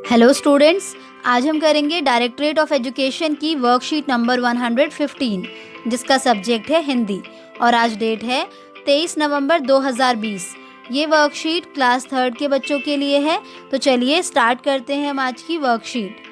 Hello students, आज हम करेंगे डायरेक्टरेट ऑफ एजुकेशन की वर्कशीट नंबर 115 जिसका सब्जेक्ट है हिंदी और आज डेट है 23 नवंबर 2020। ये वर्कशीट क्लास 3 के बच्चों के लिए है। तो चलिए स्टार्ट करते हैं हम आज की वर्कशीट।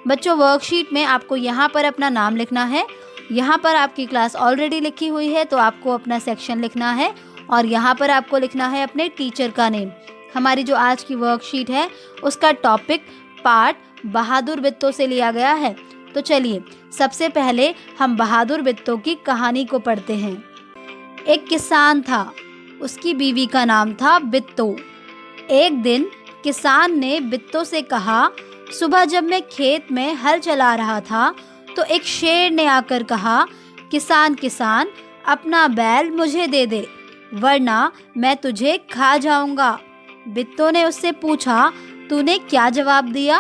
बच्चों, वर्कशीट में आपको यहाँ पर अपना नाम लिखना है। यहाँ पर आपकी क्लास ऑलरेडी लिखी हुई है तो आपको अपना सेक्शन लिखना है और यहाँ पर आपको लिखना है अपने टीचर का नेम। हमारी जो आज की वर्कशीट है उसका टॉपिक पाठ बहादुर बित्तों से लिया गया है। तो चलिए सबसे पहले हम बहादुर बित्तों की कहानी को पढ़ते हैं। एक किसान था, उसकी बीवी का नाम था बित्तो। एक दिन किसान ने बित्तो से कहा, सुबह जब मैं खेत में हल चला रहा था तो एक शेर ने आकर कहा, किसान किसान अपना बैल मुझे दे दे वरना मैं तुझे खा जाऊंगा। बित्तो ने उससे पूछा, तूने क्या जवाब दिया?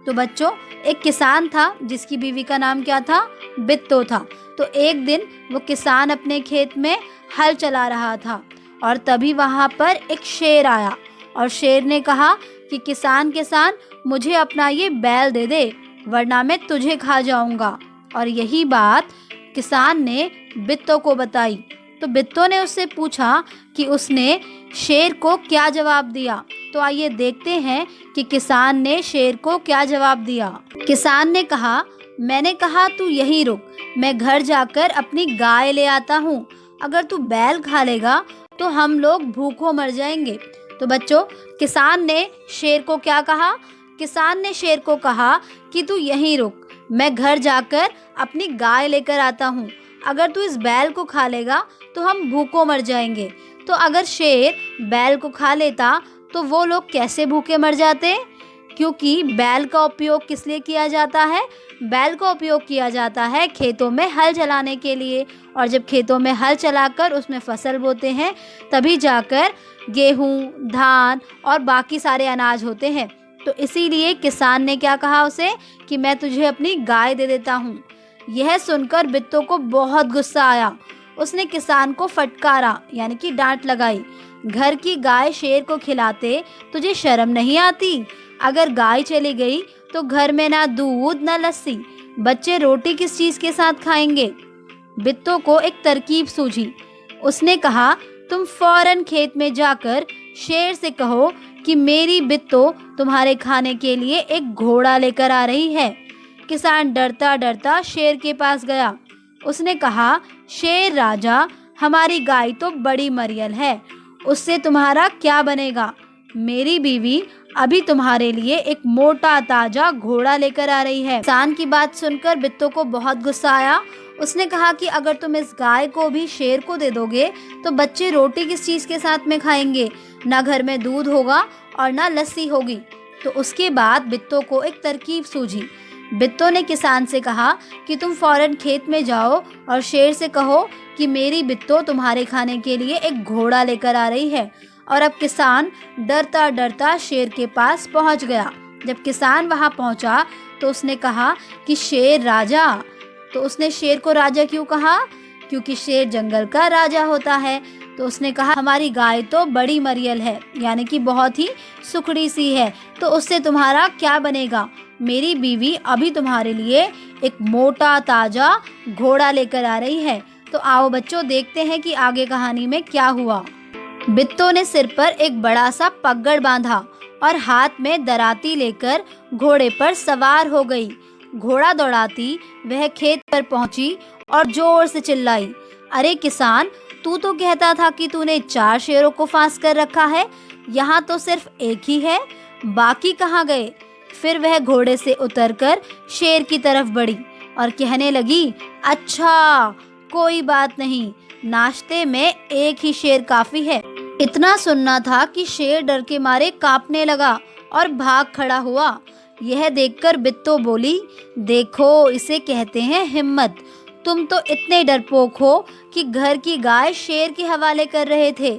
तो बच्चों, एक किसान था जिसकी बीवी का नाम क्या था? बित्तो था। तो एक दिन वो किसान अपने खेत में हल चला रहा था और तभी वहाँ पर एक शेर आया और शेर ने कहा कि किसान किसान मुझे अपना ये बैल दे दे वरना मैं तुझे खा जाऊंगा। और यही बात किसान ने बित्तो को बताई। तो बित्तो ने उससे पूछा कि उसने शेर को क्या जवाब दिया। तो आइए देखते हैं कि किसान ने शेर को क्या जवाब दिया। किसान ने कहा, मैंने कहा तू यहीं रुक, मैं घर जाकर अपनी गाय ले आता हूँ। अगर तू बैल खा लेगा तो हम लोग भूखों मर जाएंगे। तो बच्चों, किसान ने शेर को क्या कहा? किसान ने शेर को कहा कि तू यहीं रुक, मैं घर जाकर अपनी गाय लेकर आता हूँ। अगर तू इस बैल को खा लेगा तो हम भूखों मर जाएंगे। तो अगर शेर बैल को खा लेता तो वो लोग कैसे भूखे मर जाते? क्योंकि बैल का उपयोग किस लिए किया जाता है? बैल का उपयोग किया जाता है खेतों में हल चलाने के लिए, और जब खेतों में हल चलाकर उसमें फसल बोते हैं तभी जाकर गेहूँ, धान और बाकी सारे अनाज होते हैं। तो इसीलिए किसान ने क्या कहा उसे कि मैं तुझे अपनी गाय दे देता हूँ। यह सुनकर बित्तो को बहुत गुस्सा आया। उसने किसान को फटकारा यानी कि डांट लगाई, घर की गाय शेर को खिलाते तुझे शर्म नहीं आती? अगर गाय चली गई तो घर में ना दूध ना लस्सी, बच्चे रोटी किस चीज़ के साथ खाएंगे? बित्तो को एक तरकीब सूझी। उसने कहा, तुम फौरन खेत में जाकर शेर से कहो कि मेरी बित्तो तुम्हारे खाने के लिए एक घोड़ा लेकर आ रही है। किसान डरता डरता शेर के पास गया। उसने कहा, शेर राजा, हमारी गाय तो बड़ी मरियल है, उससे तुम्हारा क्या बनेगा? मेरी बीवी अभी तुम्हारे लिए एक मोटा ताजा घोड़ा लेकर आ रही है। किसान की बात सुनकर बित्तो को बहुत गुस्सा आया। उसने कहा कि अगर तुम इस गाय को भी शेर को दे दोगे तो बच्चे रोटी किस चीज़ के साथ में खाएंगे? ना घर में दूध होगा और ना लस्सी होगी। तो उसके बाद बित्तो को एक तरकीब सूझी। बित्तो ने किसान से कहा कि तुम फौरन खेत में जाओ और शेर से कहो कि मेरी बित्तो तुम्हारे खाने के लिए एक घोड़ा लेकर आ रही है। और अब किसान डरता डरता शेर के पास पहुंच गया। जब किसान वहां पहुंचा तो उसने कहा कि शेर राजा। तो उसने शेर को राजा क्यों कहा? क्योंकि शेर जंगल का राजा होता है। तो उसने कहा, हमारी गाय तो बड़ी मरियल है यानी कि बहुत ही सुखड़ी सी है, तो उससे तुम्हारा क्या बनेगा? मेरी बीवी अभी तुम्हारे लिए एक मोटा ताजा घोड़ा लेकर आ रही है। तो आओ बच्चों देखते हैं कि आगे कहानी में क्या हुआ। बित्तो ने सिर पर एक बड़ा सा पगड़ बांधा और हाथ में दराती लेकर घोड़े पर सवार हो गई। घोड़ा दौड़ाती वह खेत पर पहुंची और जोर से चिल्लाई, अरे किसान, तू तो कहता था कि तूने 4 शेरों को फांस कर रखा है, यहाँ तो सिर्फ एक ही है, बाकी कहाँ गए? फिर वह घोड़े से उतरकर शेर की तरफ बढ़ी और कहने लगी, अच्छा कोई बात नहीं, नाश्ते में एक ही शेर काफी है। इतना सुनना था कि शेर डर के मारे कांपने लगा और भाग खड़ा हुआ। यह देखकर बित्तो बोली, देखो इसे कहते हैं हिम्मत। तुम तो इतने डरपोक हो कि घर की गाय शेर के हवाले कर रहे थे।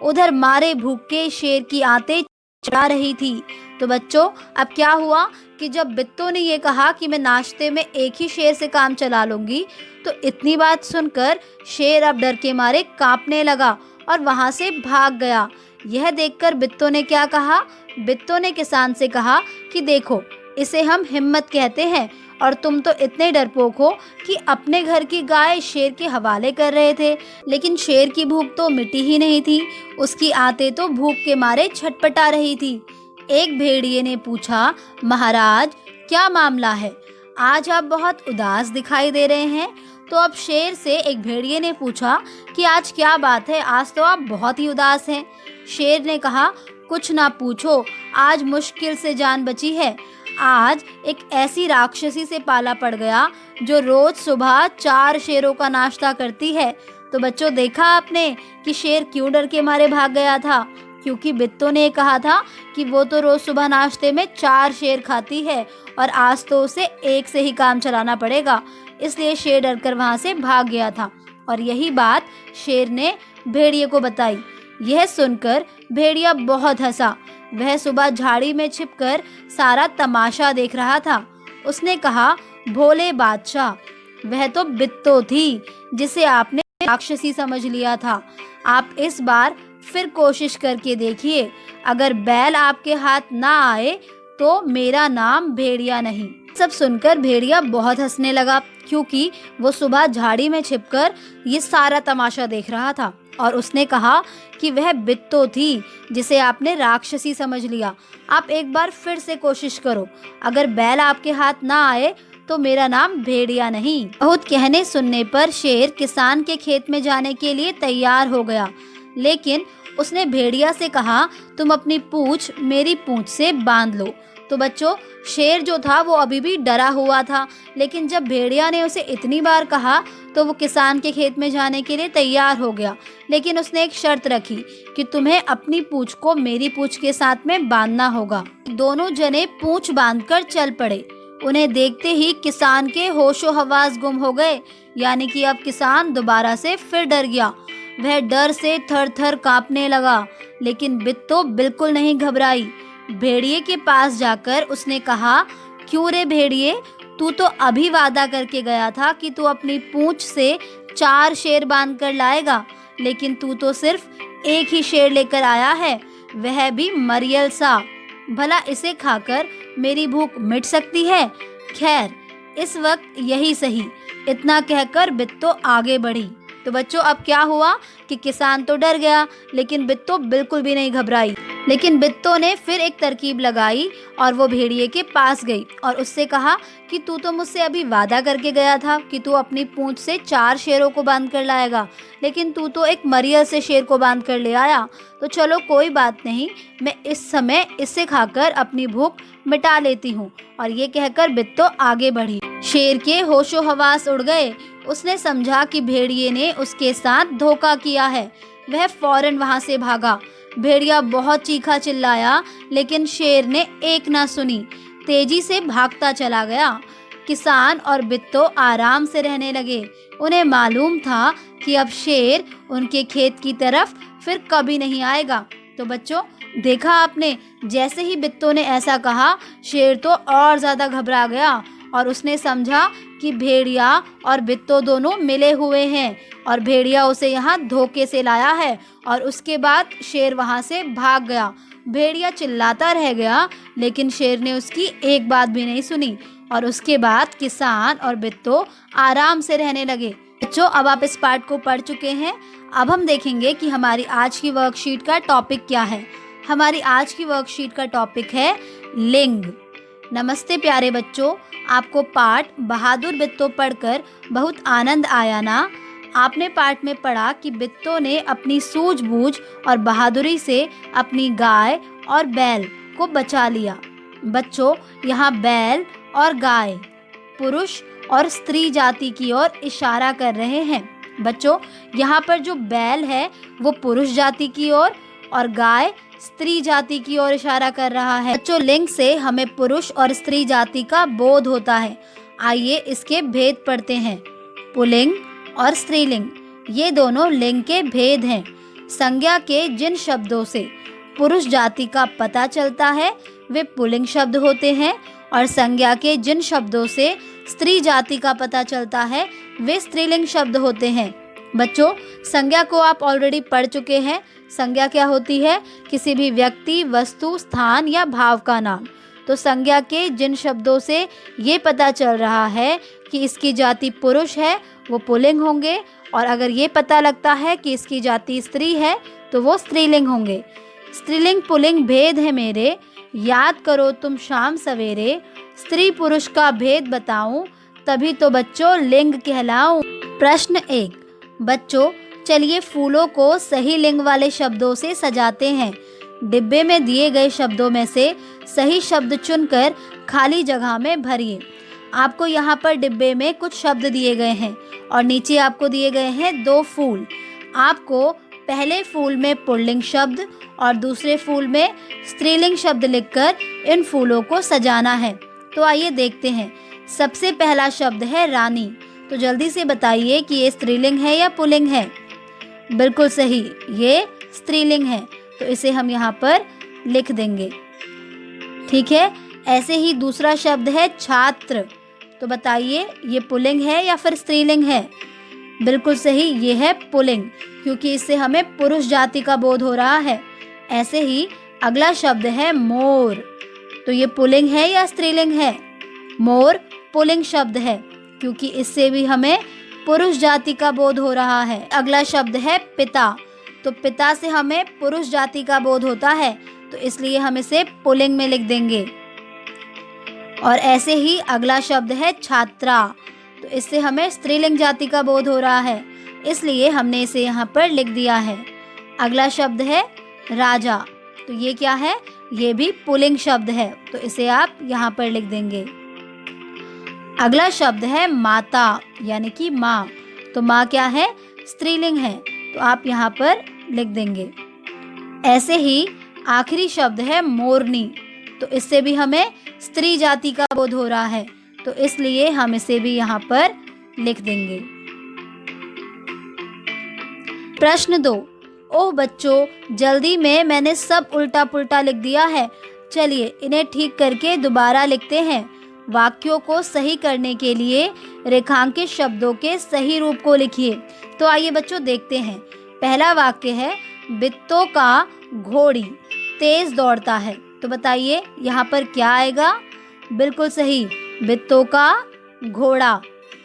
उधर मारे भूखे शेर की आंतें चढ़ा रही थी। तो बच्चों, अब क्या हुआ कि जब बित्तो ने ये कहा कि मैं नाश्ते में एक ही शेर से काम चला लूंगी, तो इतनी बात सुनकर शेर अब डर के मारे कांपने लगा और वहां से भाग गया। यह देखकर बित्तो ने क्या कहा? बित्तो ने किसान से कहा कि देखो, इसे हम हिम्मत कहते हैं, और तुम तो इतने डरपोक हो कि अपने घर की गाय शेर के हवाले कर रहे थे। लेकिन शेर की भूख तो मिटी ही नहीं थी, उसकी आंतें तो भूख के मारे छटपटा रही थी। एक भेड़िए ने पूछा, महाराज क्या मामला है, आज आप बहुत उदास दिखाई दे रहे हैं। तो अब शेर से एक भेड़िए ने पूछा कि आज क्या बात है, आज तो आप बहुत ही उदास हैं। शेर ने कहा, कुछ ना पूछो, आज मुश्किल से जान बची है। आज एक ऐसी राक्षसी से पाला पड़ गया जो रोज सुबह 4 शेरों का नाश्ता करती है। तो बच्चों, देखा आपने कि शेर क्यों डर के मारे भाग गया था? क्योंकि बित्तों ने कहा था कि वो तो रोज सुबह नाश्ते में 4 शेर खाती है और आज तो उसे एक से ही काम चलाना पड़ेगा, इसलिए शेर डरकर वहां से भाग गया था। और यही बात शेर ने भेड़िए को बताई। यह सुनकर भेड़िया बहुत हंसा। वह सुबह झाड़ी में छिपकर सारा तमाशा देख रहा था। उसने कहा, भोले बादशाह, वह तो बित्तो थी जिसे आपने राक्षसी समझ लिया था। आप इस बार फिर कोशिश करके देखिए, अगर बैल आपके हाथ ना आए तो मेरा नाम भेड़िया नहीं। सब सुनकर भेड़िया बहुत हंसने लगा, क्योंकि वो सुबह झाड़ी में छिपकर ये सारा तमाशा देख रहा था। और उसने कहा कि वह बित्तो थी जिसे आपने राक्षसी समझ लिया। आप एक बार फिर से कोशिश करो, अगर बैल आपके हाथ ना आए तो मेरा नाम भेड़िया नहीं। बहुत कहने सुनने पर शेर किसान के खेत में जाने के लिए तैयार हो गया, लेकिन उसने भेड़िया से कहा, तुम अपनी पूंछ मेरी पूंछ से बांध लो। तो बच्चों, शेर जो था वो अभी भी डरा हुआ था, लेकिन जब भेड़िया ने उसे इतनी बार कहा तो वो किसान के खेत में जाने के लिए तैयार हो गया। लेकिन उसने एक शर्त रखी कि तुम्हें अपनी पूंछ को मेरी पूंछ के साथ में बांधना होगा। दोनों जने पूंछ बांधकर चल पड़े। उन्हें देखते ही किसान के होशो हवास गुम हो गए, यानी कि अब किसान दोबारा से फिर डर गया। वह डर से थर थर कांपने लगा, लेकिन बित्तो बिल्कुल नहीं घबराई। भेड़िए के पास जाकर उसने कहा, क्यों रे भेड़िए, तू तो अभी वादा करके गया था कि तू अपनी पूंछ से 4 शेर बांध कर लाएगा, लेकिन तू तो सिर्फ एक ही शेर लेकर आया है, वह भी मरियल सा। भला इसे खाकर मेरी भूख मिट सकती है? खैर, इस वक्त यही सही। इतना कहकर बित्तो आगे बढ़ी। तो बच्चों, अब क्या हुआ कि किसान तो डर गया, लेकिन बित्तो बिल्कुल भी नहीं घबराई। लेकिन बित्तो ने फिर एक तरकीब लगाई और वो भेड़िए के पास गई और उससे कहा कि तू तो मुझसे अभी वादा करके गया था कि तू अपनी पूंछ से 4 शेरों को बांध कर लाएगा, लेकिन तू तो एक मरियल से शेर को बांध कर ले आया। तो चलो कोई बात नहीं, मैं इस समय इसे खाकर अपनी भूख मिटा लेती हूँ। और ये कहकर बित्तो आगे बढ़ी। शेर के होशो हवास उड़ गए। उसने समझा कि भेड़िए ने उसके साथ धोखा किया है। वह फौरन वहां से भागा। भेड़िया बहुत चीखा चिल्लाया, लेकिन शेर ने एक ना सुनी, तेजी से भागता चला गया। किसान और बित्तो आराम से रहने लगे। उन्हें मालूम था कि अब शेर उनके खेत की तरफ फिर कभी नहीं आएगा। तो बच्चों, देखा आपने, जैसे ही बित्तो ने ऐसा कहा, शेर तो और ज्यादा घबरा गया और उसने समझा कि भेड़िया और बित्तो दोनों मिले हुए हैं और भेड़िया उसे यहाँ धोखे से लाया है। और उसके बाद शेर वहाँ से भाग गया। भेड़िया चिल्लाता रह गया, लेकिन शेर ने उसकी एक बात भी नहीं सुनी। और उसके बाद किसान और बित्तो आराम से रहने लगे। बच्चों, अब आप इस पार्ट को पढ़ चुके हैं। अब हम देखेंगे कि हमारी आज की वर्कशीट का टॉपिक क्या है। हमारी आज की वर्कशीट का टॉपिक है लिंग। नमस्ते प्यारे बच्चों, आपको पाठ बहादुर बित्तो पढ़कर बहुत आनंद आया ना? आपने पाठ में पढ़ा कि बित्तो ने अपनी सूझबूझ और बहादुरी से अपनी गाय और बैल को बचा लिया। बच्चों, यहाँ बैल और गाय पुरुष और स्त्री जाति की ओर इशारा कर रहे हैं। बच्चों, यहाँ पर जो बैल है वो पुरुष जाति की ओर और गाय स्त्री जाति की ओर इशारा कर रहा है। बच्चों, लिंग से हमें पुरुष और स्त्री जाति का बोध होता है। आइए इसके भेद पढ़ते हैं। पुल्लिंग और स्त्रीलिंग, ये दोनों लिंग के भेद हैं। संज्ञा के जिन शब्दों से पुरुष जाति का पता चलता है वे पुल्लिंग शब्द होते हैं, और संज्ञा के जिन शब्दों से स्त्री जाति का पता चलता है वे स्त्रीलिंग शब्द होते हैं। बच्चों, संज्ञा को आप ऑलरेडी पढ़ चुके हैं। संज्ञा क्या होती है? किसी भी व्यक्ति, वस्तु, स्थान या भाव का नाम। तो संज्ञा के जिन शब्दों से ये पता चल रहा है कि इसकी जाति पुरुष है वो पुल्लिंग होंगे, और अगर ये पता लगता है कि इसकी जाति स्त्री है तो वो स्त्रीलिंग होंगे। स्त्रीलिंग पुल्लिंग भेद है मेरे, याद करो तुम शाम सवेरे। स्त्री पुरुष का भेद बताऊं, तभी तो बच्चों लिंग कहलाऊं। प्रश्न 1। बच्चों चलिए फूलों को सही लिंग वाले शब्दों से सजाते हैं। डिब्बे में दिए गए शब्दों में से सही शब्द चुनकर खाली जगह में भरिए। आपको यहाँ पर डिब्बे में कुछ शब्द दिए गए हैं और नीचे आपको दिए गए हैं 2 फूल। आपको पहले फूल में पुल्लिंग शब्द और दूसरे फूल में स्त्रीलिंग शब्द लिखकर इन फूलों को सजाना है। तो आइए देखते हैं। सबसे पहला शब्द है रानी। तो जल्दी से बताइए कि ये स्त्रीलिंग है या पुल्लिंग है। बिल्कुल सही, ये स्त्रीलिंग है, तो इसे हम यहाँ पर लिख देंगे। ठीक है। ऐसे ही दूसरा शब्द है छात्र। तो बताइए ये पुल्लिंग है या फिर स्त्रीलिंग है। बिल्कुल सही, ये है पुल्लिंग, क्योंकि इससे हमें पुरुष जाति का बोध हो रहा है। ऐसे ही अगला शब्द है मोर। तो ये पुल्लिंग है या स्त्रीलिंग है। मोर पुल्लिंग शब्द है, क्योंकि इससे भी हमें पुरुष जाति का बोध हो रहा है। अगला शब्द है पिता। तो पिता से हमें पुरुष जाति का बोध होता है, तो इसलिए हम इसे पुल्लिंग में लिख देंगे। और ऐसे ही अगला शब्द है छात्रा। तो इससे हमें स्त्रीलिंग जाति का बोध हो रहा है, इसलिए हमने इसे यहाँ पर लिख दिया है। अगला शब्द है राजा। तो ये क्या है, ये भी पुल्लिंग शब्द है, तो इसे आप यहाँ पर लिख देंगे। अगला शब्द है माता, यानी कि माँ। तो माँ क्या है, स्त्रीलिंग है, तो आप यहाँ पर लिख देंगे। ऐसे ही आखिरी शब्द है मोरनी। तो इससे भी हमें स्त्री जाति का बोध हो रहा है, तो इसलिए हम इसे भी यहाँ पर लिख देंगे। प्रश्न 2। ओह बच्चों जल्दी में मैंने सब उल्टा पुल्टा लिख दिया है, चलिए इन्हें ठीक करके दोबारा लिखते हैं। वाक्यों को सही करने के लिए रेखांकित शब्दों के सही रूप को लिखिए। तो आइए बच्चों देखते हैं। पहला वाक्य है बित्तों का घोड़ी तेज दौड़ता है। तो बताइए यहाँ पर क्या आएगा। बिल्कुल सही, बित्तों का घोड़ा।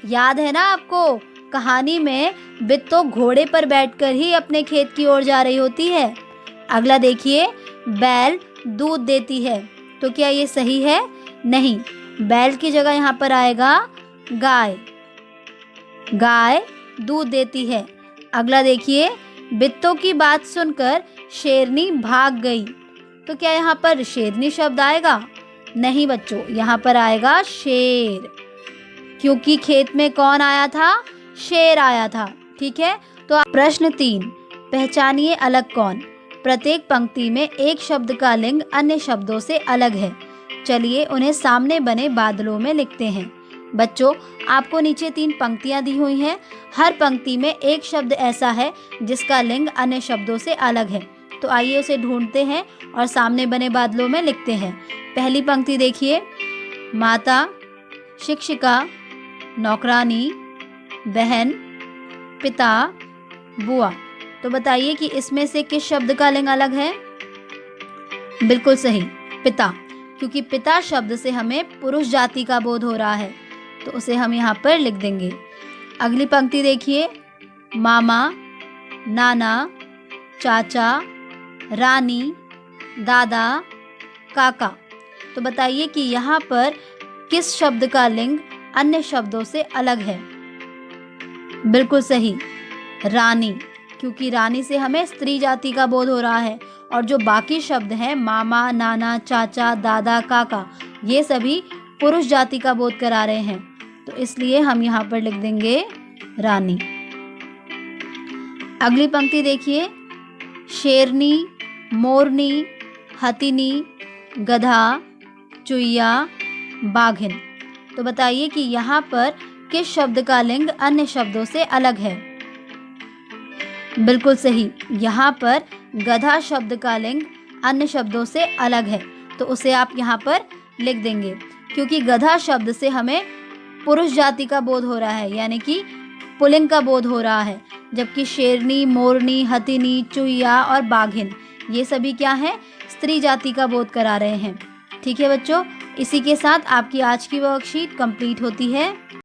याद है ना आपको, कहानी में बित्तो घोड़े पर बैठकर ही अपने खेत की ओर जा रही होती है। अगला देखिए, बैल दूध देती है। तो क्या ये सही है। नहीं, बैल की जगह यहाँ पर आएगा गाय। गाय दूध देती है। अगला देखिए, बित्तों की बात सुनकर शेरनी भाग गई। तो क्या यहाँ पर शेरनी शब्द आएगा। नहीं बच्चों, यहाँ पर आएगा शेर, क्योंकि खेत में कौन आया था, शेर आया था। ठीक है। तो प्रश्न 3। पहचानिए अलग कौन। प्रत्येक पंक्ति में एक शब्द का लिंग अन्य शब्दों से अलग है। चलिए उन्हें सामने बने बादलों में लिखते हैं। बच्चों आपको नीचे 3 पंक्तियां दी हुई हैं। हर पंक्ति में एक शब्द ऐसा है जिसका लिंग अन्य शब्दों से अलग है। तो आइए उसे ढूंढते हैं और सामने बने बादलों में लिखते हैं। पहली पंक्ति देखिए, माता, शिक्षिका, नौकरानी, बहन, पिता, बुआ। तो बताइए कि इसमें से किस शब्द का लिंग अलग है। बिल्कुल सही, पिता, क्योंकि पिता शब्द से हमें पुरुष जाति का बोध हो रहा है, तो उसे हम यहाँ पर लिख देंगे। अगली पंक्ति देखिए, मामा, नाना, चाचा, रानी, दादा, काका। तो बताइए कि यहाँ पर किस शब्द का लिंग अन्य शब्दों से अलग है। बिल्कुल सही, रानी, क्योंकि रानी से हमें स्त्री जाति का बोध हो रहा है, और जो बाकी शब्द हैं मामा, नाना, चाचा, दादा, काका, ये सभी पुरुष जाति का बोध करा रहे हैं, तो इसलिए हम यहाँ पर लिख देंगे रानी। अगली पंक्ति देखिए, शेरनी, मोरनी, हथिनी, गधा, चुईया, बाघिन। तो बताइए कि यहाँ पर किस शब्द का लिंग अन्य शब्दों से अलग है। बिल्कुल सही, यहाँ पर गधा शब्द का लिंग अन्य शब्दों से अलग है, तो उसे आप यहाँ पर लिख देंगे, क्योंकि गधा शब्द से हमें पुरुष जाति का बोध हो रहा है, यानी कि पुल्लिंग का बोध हो रहा है, जबकि शेरनी, मोरनी, हथिनी, चुईया और बाघिन ये सभी क्या हैं, स्त्री जाति का बोध करा रहे हैं। ठीक है बच्चों, इसी के साथ आपकी आज की वर्कशीट कंप्लीट होती है।